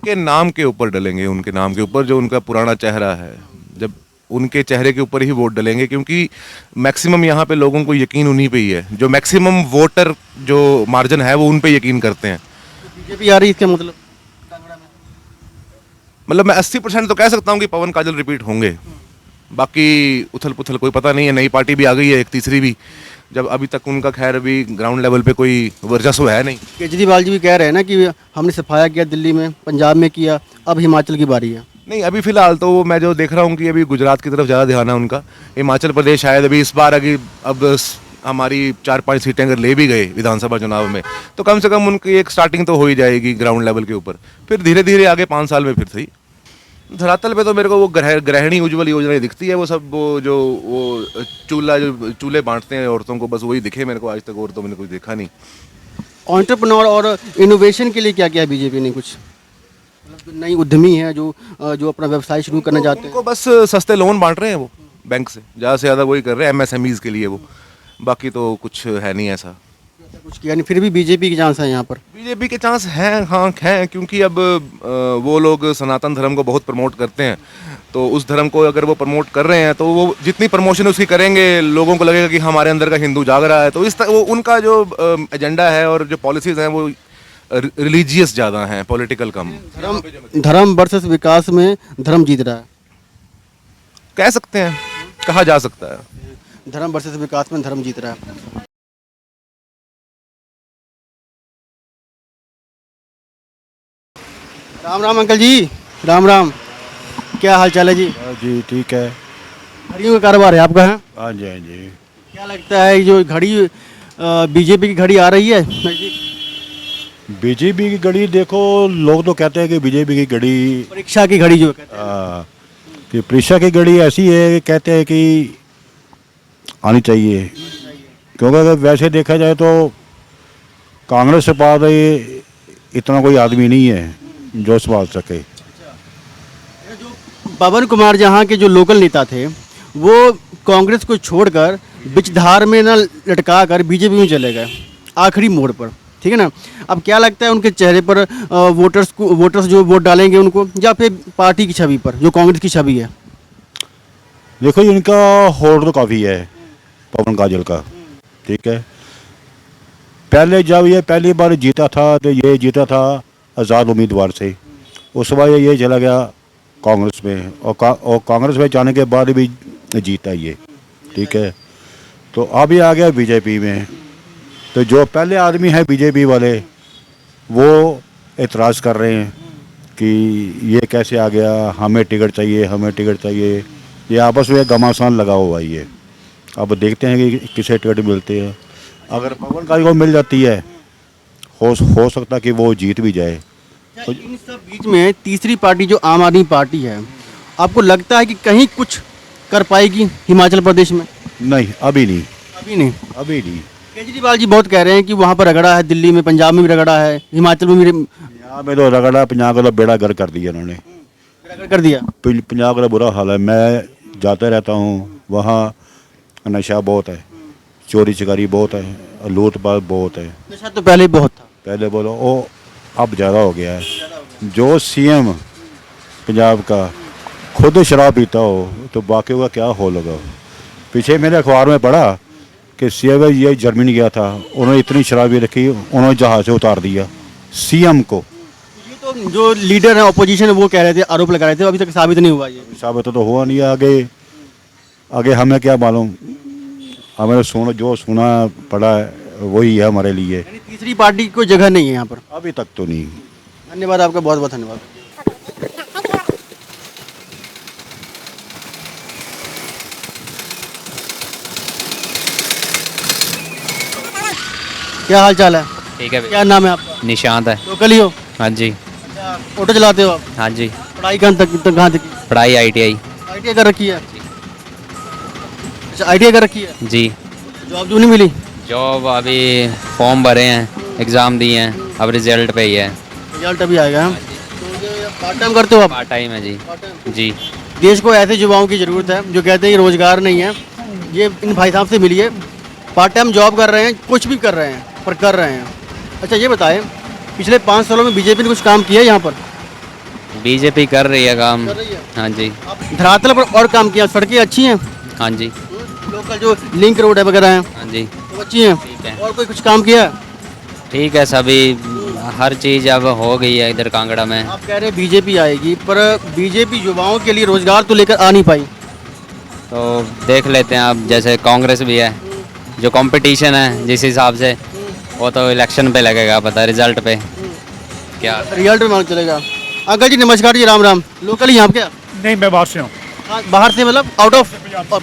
उनके नाम के ऊपर डलेंगे, उनके नाम के ऊपर, जो उनका पुराना चेहरा है, जब उनके चेहरे के ऊपर ही वोट डलेंगे, क्योंकि मैक्सिमम यहाँ पे लोगों को यकीन उन्हीं पे ही है, जो मैक्सिमम वोटर जो मार्जिन है वो उन पे यकीन करते हैं। बीजेपी आ रही है इसका मतलब कांगड़ा में? मतलब मैं 80% तो कह सकता हूँ कि पवन काजल रिपीट होंगे, बाकी उथल पुथल कोई पता नहीं है। नई पार्टी भी आ गई है, एक तीसरी भी, जब अभी तक उनका खैर अभी ग्राउंड लेवल पे कोई वर्चस्व है नहीं। केजरीवाल जी भी कह रहे हैं ना कि हमने सफाया किया दिल्ली में, पंजाब में किया, अब हिमाचल की बारी है। नहीं, अभी फिलहाल तो मैं जो देख रहा हूँ कि अभी गुजरात की तरफ ज़्यादा ध्यान है उनका। हिमाचल प्रदेश शायद अभी इस बार अब हमारी 4-5 सीटें अगर ले भी गए विधानसभा चुनाव में, तो कम से कम उनकी एक स्टार्टिंग तो हो ही जाएगी ग्राउंड लेवल के ऊपर, फिर धीरे धीरे आगे 5 साल में फिर सही। धरातल पे तो मेरे को वो गृहिणी उज्ज्वल योजना दिखती है, वो सब वो चूल्हे बांटते हैं औरतों को, बस वही दिखे मेरे को आज तक, और तो मैंने कुछ देखा नहीं। एंटरप्रेन्योर और इनोवेशन के लिए क्या किया बीजेपी ने? कुछ मतलब नई उद्यमी है जो जो अपना व्यवसाय शुरू करना चाहते हैं। उनको बस सस्ते लोन बांट रहे हैं वो बैंक से, ज़्यादा से ज़्यादा वही कर रहे हैं एमएसएमईज के लिए वो, बाकी तो कुछ है नहीं ऐसा। कुछ किया नहीं, फिर भी बीजेपी की चांस है यहाँ पर। बीजेपी के चांस हैं, हाँ हैं, क्योंकि अब वो लोग सनातन धर्म को बहुत प्रमोट करते हैं, तो उस धर्म को अगर वो प्रमोट कर रहे हैं तो वो जितनी प्रमोशन उसकी करेंगे लोगों को लगेगा कि हमारे अंदर का हिंदू जाग रहा है, तो वो उनका जो एजेंडा है और जो पॉलिसीज़ हैं वो रिलीजियस ज़्यादा हैं, पॉलिटिकल कम। धर्म वर्सेस विकास में धर्म जीत रहा है, कह सकते हैं, कहा जा सकता है। धर्म वर्सेस विकास में धर्म जीत रहा है। राम राम अंकल जी, राम राम, क्या हाल चाल है जी? जी ठीक है। घड़ियों का कारोबार है आपका? है, हाँ जी हाँ जी। क्या लगता है जो घड़ी बीजेपी की घड़ी आ रही है नजदीक? बीजेपी की घड़ी देखो, लोग तो कहते हैं कि बीजेपी की घड़ी परीक्षा की घड़ी जो कहते हैं। कि परीक्षा की घड़ी ऐसी है कि कहते हैं कि आनी चाहिए, क्योंकि अगर वैसे देखा जाए तो कांग्रेस के पास ये इतना कोई आदमी नहीं है जो संभाल सके। पवन कुमार जहाँ के जो लोकल नेता थे वो कांग्रेस को छोड़कर बिचधार में ना लटका कर बीजेपी में चले गए आखिरी मोड़ पर, ठीक है ना? अब क्या लगता है उनके चेहरे पर वोटर्स जो वोट डालेंगे उनको, या फिर पार्टी की छवि पर जो कांग्रेस की छवि है? देखो इनका होड़ तो काफ़ी है पवन काजल का, ठीक है। पहले जब ये पहली बार जीता था तो ये जीता था आज़ाद उम्मीदवार से, उस बार ये चला गया कांग्रेस में, और कांग्रेस में जाने के बाद भी जीता ये, ठीक है। तो अब ये आ गया बीजेपी में, तो जो पहले आदमी है बीजेपी वाले वो एतराज़ कर रहे हैं कि ये कैसे आ गया, हमें टिकट चाहिए, हमें टिकट चाहिए। ये आपस में घमासान लगा हुआ है ये। अब देखते हैं कि किसे टिकट मिलते हैं। अगर पवन काजल को मिल जाती है हो सकता कि वो जीत भी जाए। तो इन सब बीच में तीसरी पार्टी जो आम आदमी पार्टी है, आपको लगता है कि कहीं कुछ कर पाएगी हिमाचल प्रदेश में? नहीं, अभी नहीं, अभी नहीं। अभी नहीं। केजरीवाल जी बहुत कह रहे हैं कि वहाँ पर रगड़ा है, दिल्ली में, पंजाब में भी रगड़ा है, हिमाचल में भी यहाँ में तो रगड़ा, पंजाब का तो बेड़ा गर्क कर दिया इन्होंने, रगड़ कर दिया। पंजाब का बुरा हाल है। मैं जाता रहता हूँ, वहाँ नशा बहुत है, चोरी चकारी बहुत है, लूटपाट बहुत है। नशा तो पहले ही बहुत था। पहले बोलो वो अब ज़्यादा हो गया है। जो सीएम पंजाब का खुद शराब पीता हो तो बाकी का क्या हो लगा। पीछे मेरे अखबार में पढ़ा कि सीएम ये जर्मनी गया था, उन्होंने इतनी शराबी रखी, उन्होंने जहाज़ से उतार दिया सीएम को। ये तो जो लीडर है ऑपोजिशन वो कह रहे थे, आरोप लगा रहे थे, अभी तक साबित नहीं हुआ ये। साबित तो हुआ नहीं। आगे हमें क्या मालूम, हमें जो सुना पड़ा है वही है हमारे लिए। यानी तीसरी पार्टी की कोई जगह नहीं है यहाँ पर अभी तक तो नहीं। धन्यवाद आपका, बहुत बहुत धन्यवाद। क्या हाल चाल है? ठीक है क्या नाम है आपका? निशांत है। लोकल ही हो? हाँ जी। ऑटो चलाते हो आप? हाँ जी। पढ़ाई कहाँ तक की? पढ़ाई ITI। ITI कर रखी है? अच्छा, ITI कर रखी है। जी। जॉब जो नहीं मिली? जॉब अभी फॉर्म भरे हैं, एग्ज़ाम दिए हैं, अब रिजल्ट पे ही है। रिजल्ट अभी आएगा। तो ये पार्ट टाइम करते हो आप? पार्ट टाइम है जी। जी। देश को ऐसे युवाओं की ज़रूरत है जो कहते हैं कि रोज़गार नहीं है। ये इन भाई साहब से मिलिए, पार्ट टाइम जॉब कर रहे हैं, कुछ भी कर रहे हैं पर कर रहे हैं। अच्छा ये बताएं, पिछले 5 सालों में बीजेपी ने कुछ काम किया है यहाँ पर? बीजेपी कर रही है काम। कर रही है। हाँ जी। धरातल पर और काम किया, सड़कें अच्छी हैं, हाँ जी। लोकल जो लिंक रोड है वगैरह हैं हाँ जी। वो अच्छी हैं, ठीक है। और कोई कुछ काम किया है? ठीक है, सभी हर चीज़ अब हो गई है इधर कांगड़ा में। आप कह रहे हैं बीजेपी आएगी, पर बीजेपी युवाओं के लिए रोजगार तो लेकर आ नहीं पाई। तो देख लेते हैं अब, जैसे कांग्रेस भी है, जो कंपटीशन है जिस हिसाब से, वो तो इलेक्शन पे लगेगा पता, रिजल्ट पे क्या। रिजल्ट में मालूम चलेगा। अंकल जी नमस्कार जी, राम राम। लोकल ही यहाँ पे क्या? नहीं, मैं बाहर से हूँ। बाहर से मतलब आउट ऑफ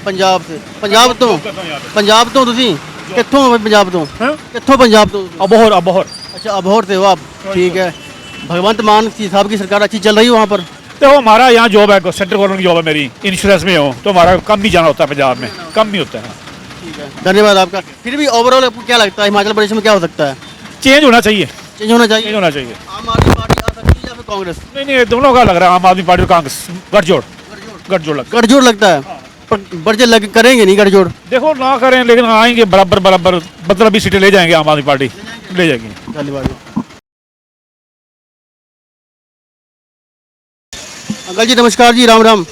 पंजाब से। पंजाब तो ਤੁਸੀਂ ਕਿੱਥੋਂ पंजाब तो हैं? कित्थों पंजाब तो? अबोहर अबोहर। अच्छा अबोहर से हो आप, ठीक है। भगवंत मान साहब की सरकार अच्छी चल रही है वहाँ पर? देखो हमारा यहाँ जॉब है, सेंट्रल गवर्नमेंट की जॉब है मेरी, इंश्योरेंस में हूँ, तो हमारा कम ही जाना होता है पंजाब में, कम नहीं होता है। ठीक है, धन्यवाद आपका। फिर भी ओवरऑल आपको क्या लगता है हिमाचल प्रदेश में क्या हो सकता है? चेंज होना चाहिए, चेंज होना चेंज चाहिए। होना चाहिए। आम आदमी पार्टी आ सकती है या फिर कांग्रेस? नहीं, दोनों का लग रहा है, आम आदमी पार्टी और कांग्रेस गठजोड़ लगता गठजोड़ लगता है, पर बर्जे लग करेंगे नहीं गठजोड़? है। देखो ना करें, लेकिन आएंगे बराबर बराबर, मतलब 20 सीटें ले जाएंगे, आम आदमी पार्टी ले जाएगी। धन्यवाद। अंकल जी नमस्कार जी, राम राम।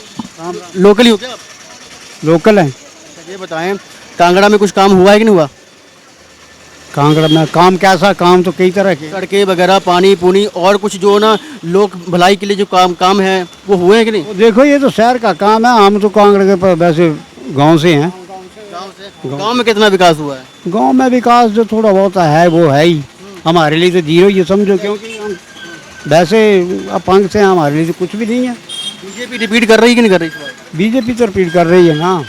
लोकल ही हो क्या आप? लोकल है। अच्छा, ये बताएं कांगड़ा में कुछ काम हुआ है कि नहीं हुआ? कांगड़ा में काम कैसा, काम तो कई तरह के। सड़कें वगैरह, पानी पुनी और कुछ जो ना लोक भलाई के लिए जो काम है वो हुए हैं कि नहीं? तो देखो ये तो शहर का काम है, हम तो कांगड़ा के वैसे गांव से हैं। गांव में कितना विकास हुआ है? गांव में विकास जो थोड़ा बहुत है वो है ही, हमारे लिए तो जीरो ये समझो, क्योंकि हम वैसे अपंग से हैं, हमारे लिए तो कुछ भी नहीं है। बीजेपी रिपीट कर रही कि नहीं कर रही इस बार? बीजेपी तो रिपीट कर रही है ना। आप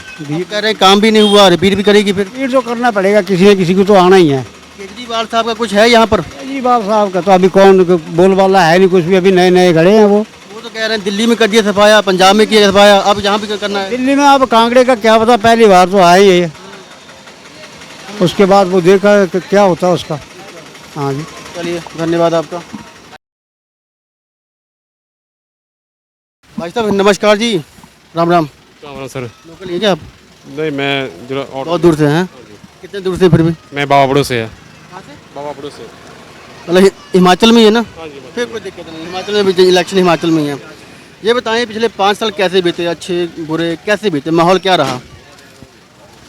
कह रहे हैं काम भी नहीं हुआ, रिपीट भी करेगी फिर? रिपीट तो करना पड़ेगा, किसी न किसी को तो आना ही है। केजरीवाल साहब का कुछ है यहाँ पर? केजरीवाल साहब का तो अभी कौन बोल वाला है नहीं, कुछ भी, अभी नए नए खड़े हैं वो तो कह रहे हैं दिल्ली में कर दिया सफाया, पंजाब में किया सफाया, अब यहाँ भी करना है। दिल्ली में। अब कांगड़े का क्या पता, पहली बार तो आए ही है, उसके बाद वो देखा कि क्या होता है उसका। हाँ जी, चलिए धन्यवाद आपका। भाई साहब नमस्कार जी, राम राम। सर लोकल ही है क्या आप? नहीं, मैं जो बहुत दूर से हैं? कितने दूर से फिर भी? मैं बाबापुर से है। बाबापुर से। मतलब हिमाचल में ही है ना? फिर कोई दिक्कत नहीं, हिमाचल में भी इलेक्शन हिमाचल में ही है। ये बताएं पिछले 5 साल कैसे बीते, अच्छे बुरे कैसे बीते, माहौल क्या रहा?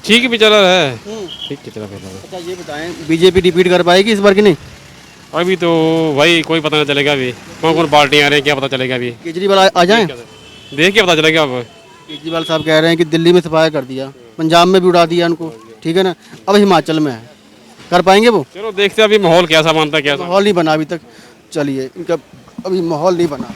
ठीक भी चला रहा है, ठीक की चला रहा है। अच्छा ये बताएं बीजेपी रिपीट कर पाएगी इस बार कि नहीं? अभी तो भाई कोई पता नहीं चलेगा, अभी कौन कौन पार्टियाँ आ रही हैं क्या पता चलेगा अभी। केजरीवाल आ जाएं? देख के पता चलेगा अब। केजरीवाल साहब कह रहे हैं कि दिल्ली में सफाया कर दिया, पंजाब में भी उड़ा दिया उनको, ठीक है ना, अब हिमाचल में है, कर पाएंगे वो? चलो देखते हैं अभी माहौल कैसा मानता है, कैसा माहौल नहीं बना अभी तक। चलिए इनका अभी माहौल नहीं बना।